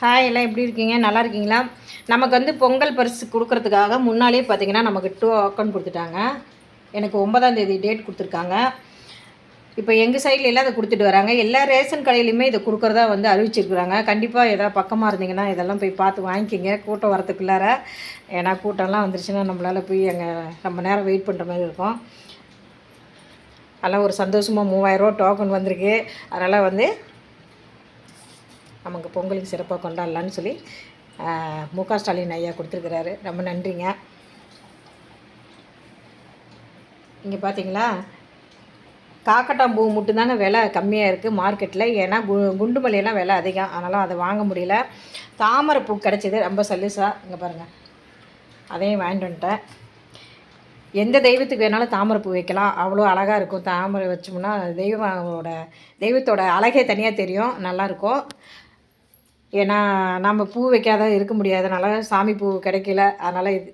Hi, எல்லாம் எப்படி இருக்கீங்க? நல்லா இருக்கீங்களா? நமக்கு வந்து பொங்கல் பரிசு கொடுக்கறதுக்காக முன்னாடியே பார்த்தீங்கன்னா நமக்கு டோக்கன் கொடுத்துட்டாங்க. எனக்கு 9ஆம் தேதி டேட் கொடுத்துருக்காங்க. இப்போ எங்கள் சைட்லலாம் அதை கொடுத்துட்டு வராங்க. எல்லா ரேஷன் கடையிலையுமே இதை கொடுக்குறதா வந்து அறிவிச்சிருக்கிறாங்க. கண்டிப்பாக எதாவது பக்கமாக இருந்தீங்கன்னா இதெல்லாம் போய் பார்த்து வாங்கிக்கிங்க கூட்டம் வரத்துக்குள்ளார. ஏன்னா கூட்டம்லாம் வந்துருச்சுன்னா நம்மளால் போய் அங்கே ரொம்ப நேரம் வெயிட் பண்ணுற மாதிரி இருக்கும். அதெல்லாம் ஒரு சந்தோஷமாக 3000 டோக்கன் வந்திருக்கு. அதனால் வந்து நமக்கு பொங்கலுக்கு சிறப்பாக கொண்டாடலான்னு சொல்லி மு.க. ஸ்டாலின் ஐயா கொடுத்துருக்குறாரு. ரொம்ப நன்றிங்க. இங்கே பார்த்தீங்களா, காக்கட்டாம்பூ மட்டும்தாங்க விலை கம்மியாக இருக்குது மார்க்கெட்டில். ஏன்னா குண்டு மல்லியெல்லாம் விலை அதிகம், அதனால் அதை வாங்க முடியல. தாமரைப்பூ கிடச்சிது ரொம்ப சல்லுசாக. இங்கே பாருங்கள், அதையும் வாங்கிட்டு வந்துட்டேன். எந்த தெய்வத்துக்கு வேணாலும் தாமரைப்பூ வைக்கலாம், அவ்வளோ அழகாக இருக்கும். தாமரை வச்சோம்னா தெய்வத்தோட அழகே தனியாக தெரியும், நல்லாயிருக்கும். ஏன்னா நம்ம பூ வைக்காத இருக்க முடியாதனால சாமி பூ கிடைக்கல, அதனால் இது